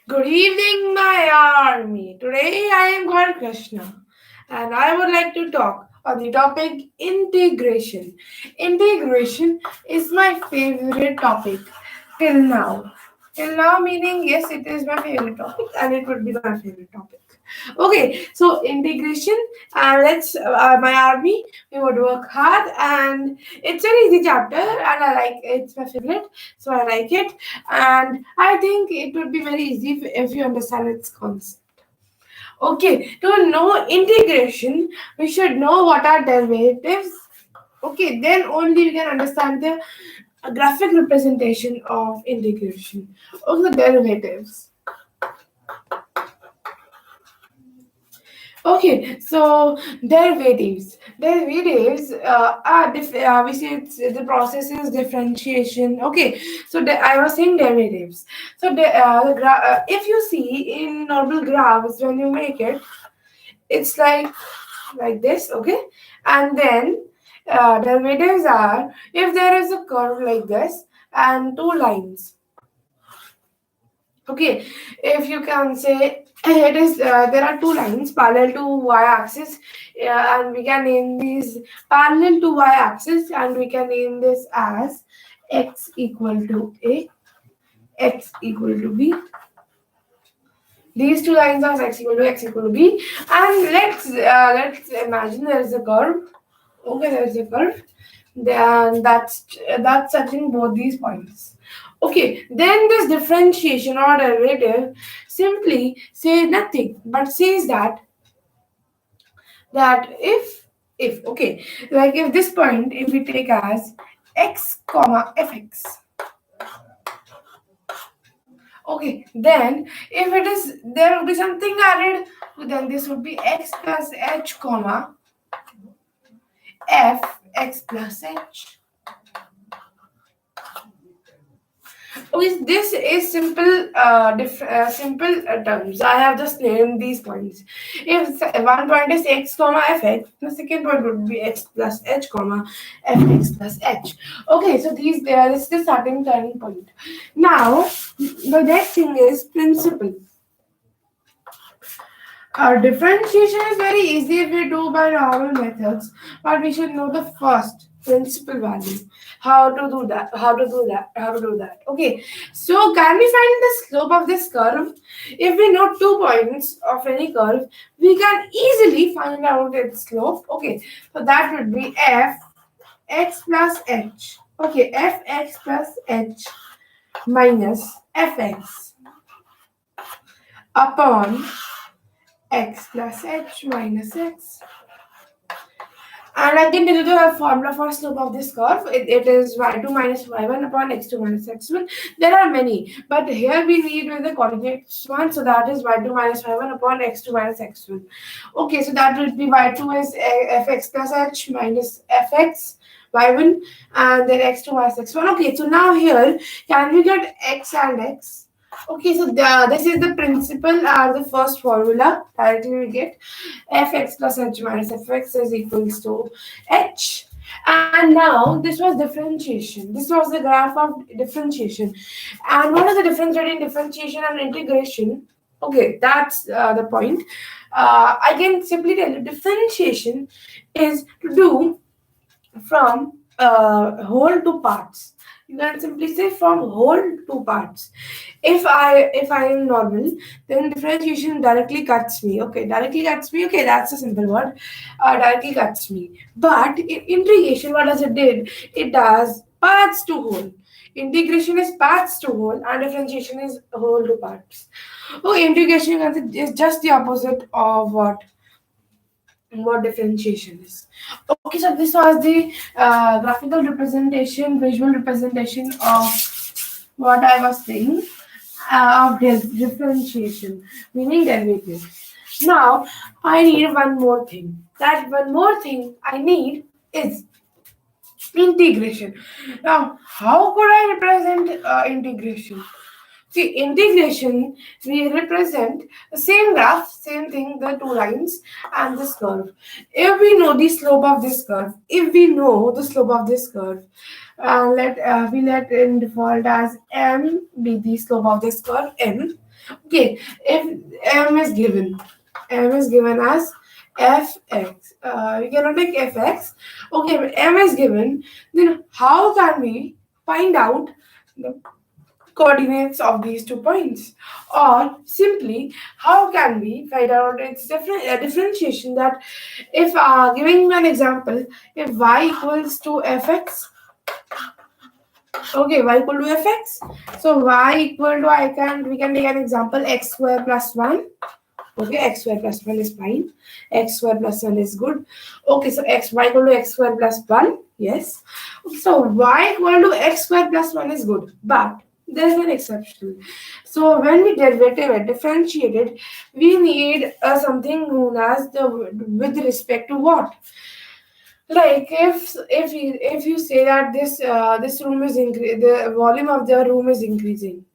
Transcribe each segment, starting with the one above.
Good evening, my army. Today I am called Krishna and I would like to talk on the topic integration. Integration is my favorite topic till now. Till now, meaning yes, it is my favorite topic and it would be my favorite topic. Okay, so integration, my army, we would work hard and it's an easy chapter and I like it's my favorite, so I like it and I think it would be very easy if you understand its concept. Okay, to know integration, we should know what are derivatives. Okay, then only we can understand the graphic representation of integration. Also, derivatives. Okay, so derivatives. Derivatives we see it's, the process is differentiation. Okay, so I was saying derivatives. So if you see in normal graphs when you make it, it's like this. Okay, and then derivatives are if there is a curve like this and two lines. Okay, if you can say it is there are two lines parallel to y-axis, and we can name these parallel to y-axis, and we can name this as x equal to a, x equal to b. These two lines are x equal to b, and let's imagine there is a curve. Okay, there is a curve, then that's touching both these points. Okay, then this differentiation or derivative simply say nothing but says that if okay, like if this point if we take as x comma fx. Okay, then if it is there will be something added, then this would be x plus h comma f x plus h. Okay, this is simple terms. I have just named these points. If one point is x comma fx, the second point would be x plus h comma fx plus h. Okay, so this is the starting turning point. Now, the next thing is principle. Differentiation is very easy if we do by normal methods, but we should know the first principal value. How to do that? How to do that? How to do that? Okay. So can we find the slope of this curve? If we know 2 points of any curve, we can easily find out its slope. Okay. So that would be f x plus h. Okay, fx plus h minus fx upon x plus h minus x. And I can tell you the formula for slope of this curve. It is y2 minus y1 upon x2 minus x1. There are many, but here we need with the coordinates one. So that is y2 minus y1 upon x2 minus x1. Okay, so that will be y2 is fx plus h minus fx y1 and then x2 minus x1. Okay, so now here, can we get x and x? Okay, so this is the principle or the first formula. Directly we get fx plus h minus fx is equals to h. And now this was differentiation. This was the graph of differentiation. And what is the difference between differentiation and integration? Okay, that's the point. I can simply tell you differentiation is to do from whole to parts. You can simply say from whole to parts. If I am normal, then differentiation directly cuts me. Okay, directly cuts me. Okay, that's a simple word. Directly cuts me. But in integration, what does it did? It does parts to whole. Integration is parts to whole, and differentiation is whole to parts. Oh, integration is just the opposite of what differentiation is. Okay, so this was the graphical representation, visual representation of what I was saying of differentiation, meaning derivative. Now, I need one more thing. That one more thing I need is integration. Now, how could I represent integration? See, integration, we represent the same graph, same thing, the two lines and this curve. If we know the slope of this curve, if we know the slope of this curve, let in default as m be the slope of this curve m. Okay, if m is given as fx, we cannot take fx. Okay, but m is given, then how can we find out the coordinates of these 2 points? Or simply, how can we find out its differentiation? That if giving an example, if y equals to fx, okay, y equal to fx, so y equal to, we can take an example, x square plus 1. Okay, x square plus 1 is fine. X square plus 1 is good. Okay, so y equal to x square plus 1. Yes. So y equal to x square plus 1 is good. But there is an exception. So when we derivative it, differentiate it, we need something known as the with respect to what? Like if you say that this room is the volume of the room is increasing,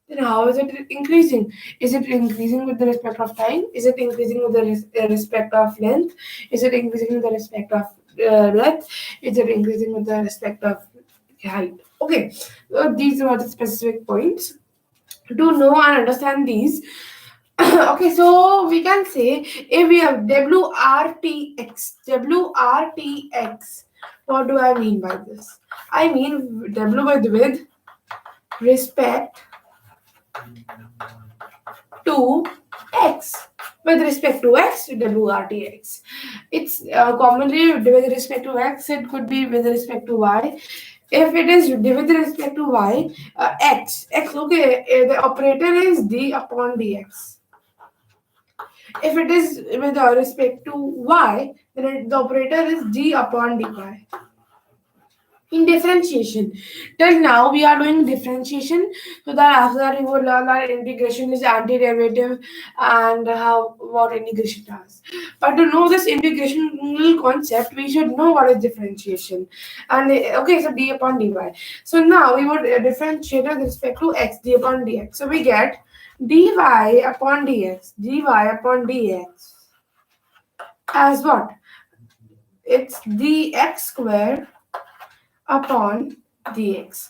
then how is it increasing? Is it increasing with the respect of time? Is it increasing with the respect of length? Is it increasing with the respect of breadth? Is it increasing with the respect of height? Okay, so these are the specific points. To know and understand these, okay, so we can say if we have WRTX, what do I mean by this? I mean W with respect to x. With respect to x, WRTX. It's commonly with respect to x, it could be with respect to y. If it is with respect to y, x, okay, the operator is d upon dx. If it is with respect to y, then the operator is d upon dy. In differentiation, till now we are doing differentiation, so that after that we would learn that integration is antiderivative and how what integration does. But to know this integration concept, we should know what is differentiation. And okay, so d upon dy. So now we would differentiate with respect to x, d upon dx. So we get dy upon dx as what? It's dx square upon dx.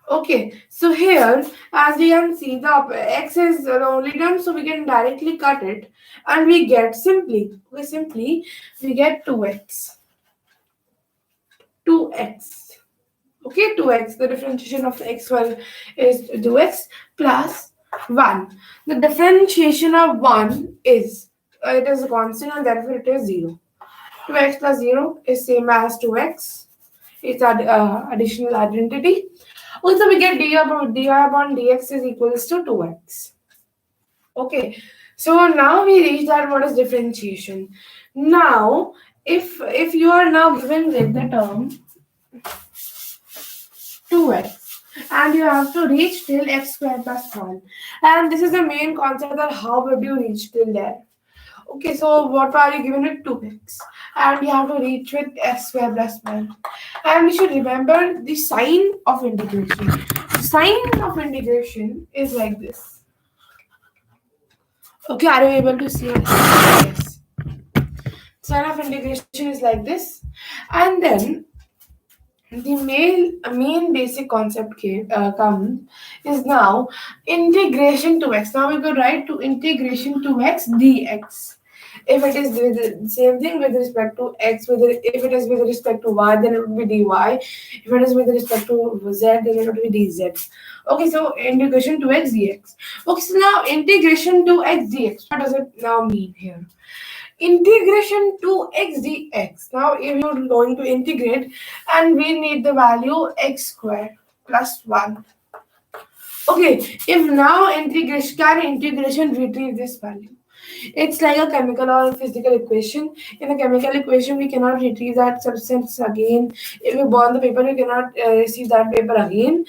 Okay, so here, as we can see, the x is the only term, so we can directly cut it, and we get simply we get 2x. 2x. Okay, 2x. The differentiation of x1 is 2x plus 1. The differentiation of 1 is it is a constant, and therefore it is 0. 2x plus 0 is same as 2x. It's additional identity. Also, we get dy upon dx is equals to 2x. Okay, so now we reach that what is differentiation. Now, if you are now given with the term 2x, and you have to reach till x square plus 1, and this is the main concept that how would you reach till there. Okay, so what are you given with 2x, and you have to reach with x square plus 1. And we should remember the sign of integration. The sign of integration is like this. Okay, are you able to see it? Yes. Sign of integration is like this. And then the main basic concept comes is now integration to x. Now we could write to integration to x dx. If it is the same thing with respect to x, if it is with respect to y, then it would be dy. If it is with respect to z, then it would be dz. Okay, so integration to x dx. Okay, so now integration to x dx. What does it now mean here? Integration to x dx. Now, if you're going to integrate, and we need the value x square plus 1. Okay, if now integration retrieve this value? It's like a chemical or physical equation. In a chemical equation, we cannot retrieve that substance again. If you burn the paper, you cannot receive that paper again.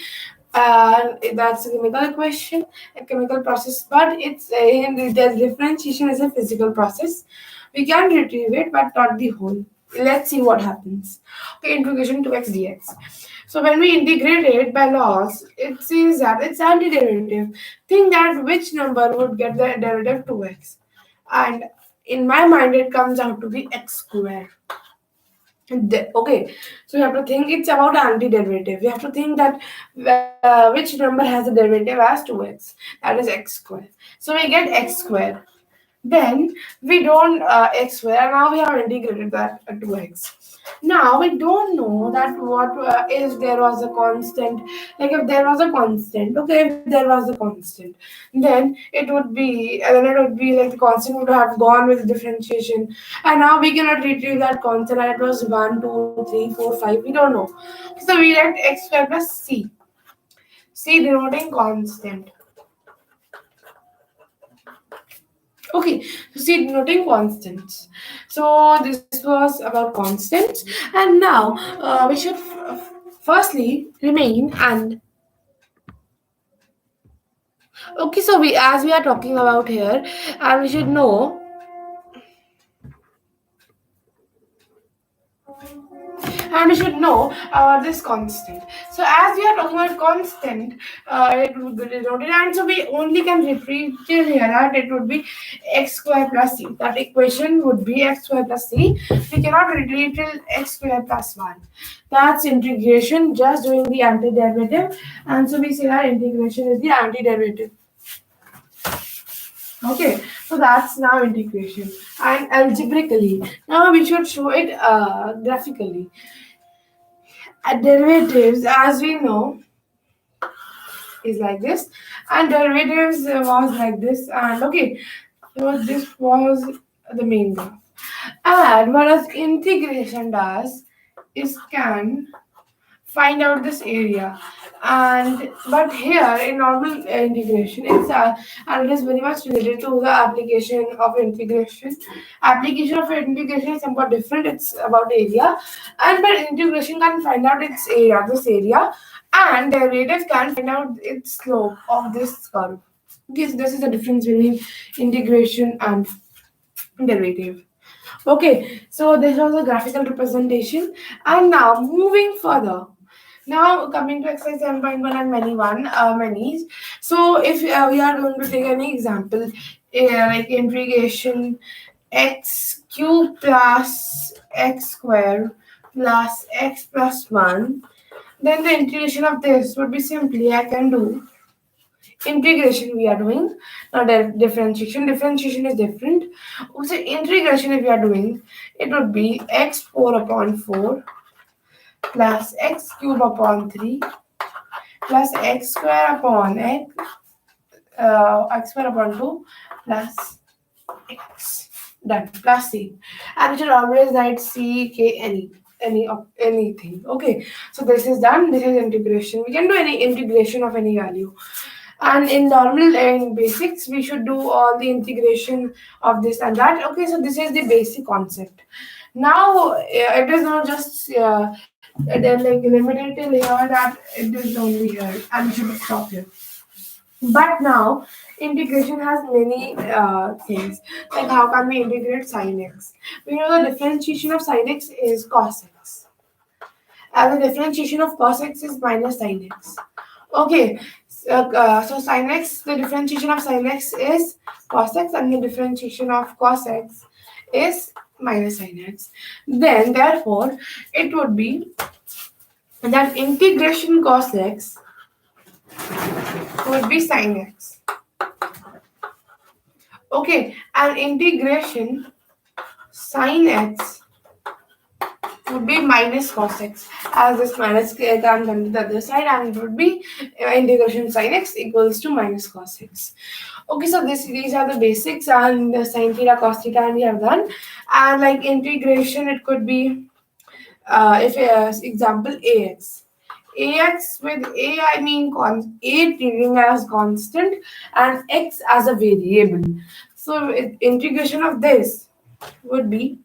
That's a chemical equation, a chemical process. But it's in the differentiation is a physical process. We can retrieve it, but not the whole. Let's see what happens. Okay, integration to x dx. So when we integrate it by laws, it says that it's antiderivative. Think that which number would get the derivative 2x. And in my mind, it comes out to be x square. Okay, so we have to think it's about antiderivative. We have to think that which number has a derivative as 2x, that is x square. So we get x square. Then we don't x square, and now we have integrated that to x. Now we don't know that what if there was a constant, like if there was a constant, okay, if there was a constant, then it would be like the constant would have gone with differentiation, and now we cannot retrieve that constant, and it was 1, 2, 3, 4, 5. We don't know. So we let x square plus c denoting constant. Okay, so see denoting constants. So this was about constants, and now we should firstly remain and okay. So we as we are talking about here, and we should know and we should know this constant. So as we are talking about constant, it would be denoted, and so we only can retrieve till here that it would be x square plus c. That equation would be x square plus c. We cannot retrieve till x square plus 1. That's integration, just doing the antiderivative, and so we say that integration is the antiderivative. Okay, so that's now integration and algebraically. Now we should show it graphically. Derivatives, as we know, is like this, and derivatives was like this, and okay, so this was the main graph. And what does integration does is can find out this area, and but here in normal integration and it is very much related to the application of integration is somewhat different. It's about area, and but integration can find out this area, and derivative can find out its slope of this curve. Okay, so this is the difference between integration and derivative. Okay, so this was a graphical representation, and now moving further. Now coming to exercise 7.1 and many. So if we are going to take any example, like integration x cube plus x square plus x plus 1, then the integration of this would be simply I can do integration we are doing, not differentiation is different. So integration if we are doing, it would be x 4 upon 4 plus x cube upon 3 plus x square upon x square upon 2 plus x, done, plus c, and we should always write c k any of anything. Okay, so this is done. This is integration. We can do any integration of any value. And in normal and basics, we should do all the integration of this and that. Okay, so this is the basic concept. Now it is not just like limited till here that it is only here, and we should stop here. But now integration has many things. Like how can we integrate sin x? We know the differentiation of sin x is cos x, and the differentiation of cos x is minus sin x. Okay, so sin x, the differentiation of sin x is cos x, and the differentiation of cos x is minus sin x. Then, therefore, it would be that integration cos x would be sin x. Okay, and integration sin x would be minus cos x, as this minus can come to the other side, and it would be integration sin x equals to minus cos x. Okay, so these are the basics, and the sin theta cos theta and we have done. And like integration, it could be if example ax with a I mean a treating as constant and x as a variable. So integration of this would be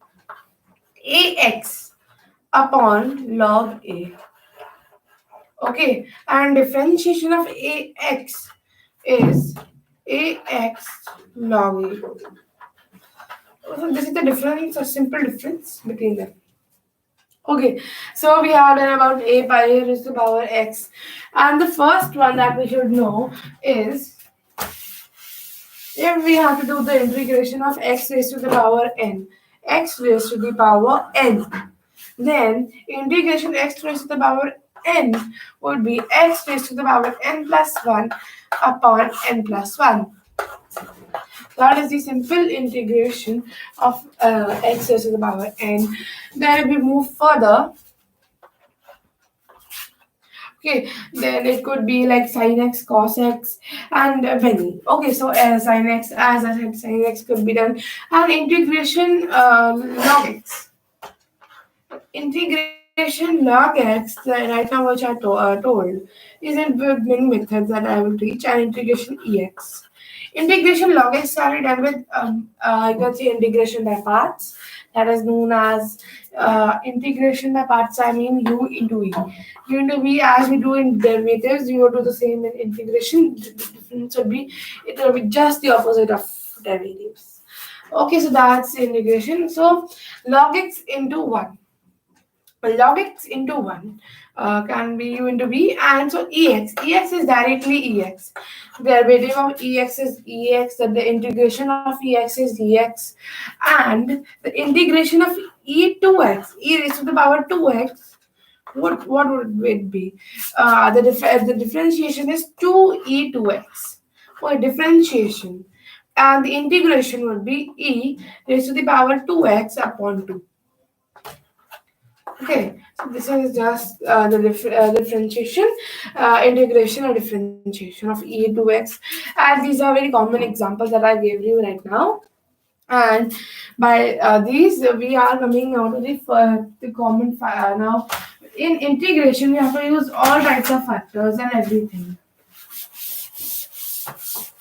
ax upon log a. Okay, and differentiation of ax is ax log a. So this is the difference, a simple difference between them. Okay, so we have done about a by a raised to the power x, and the first one that we should know is if we have to do the integration of x raised to the power n, x raised to the power n. Then integration x raised to the power n would be x raised to the power n plus 1 upon n plus 1. That is the simple integration of x raised to the power n. Then if we move further, okay, then it could be like sin x, cos x, and many. Okay, so sin x, as I said, sin x could be done, and integration log x. Integration log x, right now which I told, is in many methods that I will teach, and integration ex. Integration log x can be done with, you can say integration by parts, that is known as integration by parts. I mean u into v. U into v, as we do in derivatives, we will do the same in integration. The difference would be, it will be just the opposite of derivatives. Okay, so that's integration. So log x into 1. Log x into 1 can be u into v, and so ex is directly ex. The derivative of ex is ex, that the integration of ex is ex, and the integration of e raised to the power 2x, what would it be? The differentiation is 2e2x. For differentiation, and the integration would be e raised to the power 2x upon 2. Okay, so this is just the differentiation, integration or differentiation of e to x. And these are very common examples that I gave you right now. And by these, we are coming now to the common now. In integration, we have to use all types of factors and everything.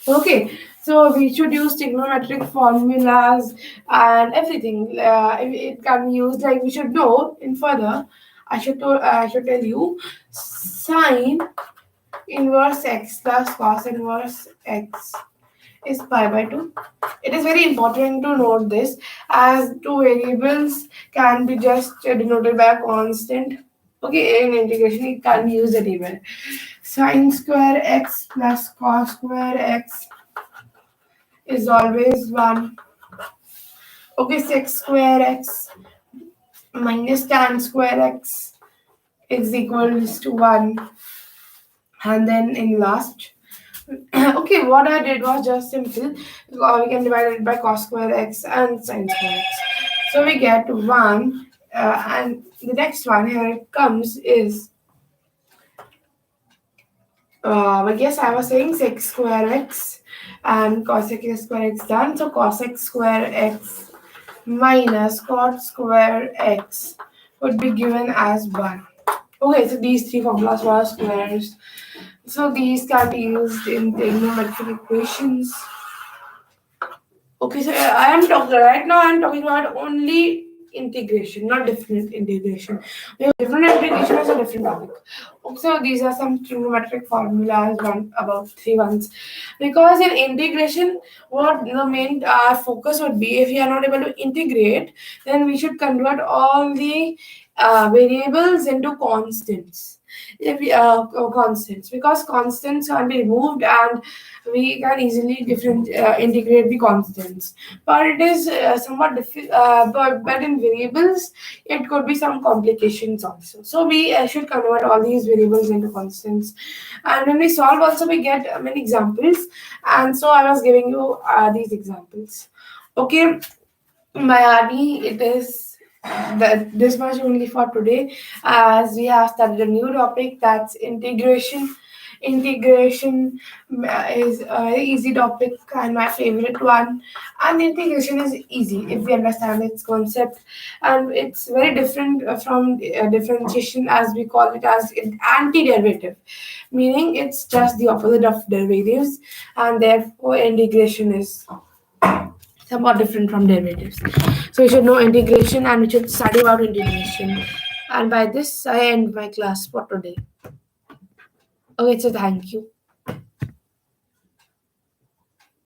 Okay, so we should use trigonometric formulas and everything. It can be used, like we should know in further. I should tell you sine inverse x plus cos inverse x is pi by 2. It is very important to note this, as two variables can be just denoted by a constant. Okay, in integration it can be used anywhere. Sine square x plus cos square x is always 1. Okay, sec square x minus tan square x is equals to 1. And then in last, okay, what I did was just simple. We can divide it by cos square x and sin square x. So we get 1. And the next one here it comes is, I guess I was saying sec square x and cosec square x done. So cosec square x minus cot square x would be given as 1. Okay, so these three formulas for squares. So these can be used in trigonometric equations. Okay, so I am talking right now. I am talking about only integration, not different integration. Different integration is a different topic. So these are some trigonometric formulas, about 3 ones. Because in integration, what the main focus would be, if we are not able to integrate, then we should convert all the variables into constants. If we, constants, because constants can be removed and we can easily integrate the constants. But it is somewhat difficult. But in variables, it could be some complications also. So we should convert all these variables into constants. And when we solve, also we get many examples. And so I was giving you these examples. Okay, Mayani, it is this much only for today, as we have started a new topic, that's integration. Integration is a very easy topic and my favorite one. And integration is easy if we understand its concept, and it's very different from differentiation, as we call it as anti-derivative, meaning it's just the opposite of derivatives, and therefore integration is somewhat different from derivatives. So we should know integration and we should study about integration. And by this, I end my class for today. Okay, so thank you.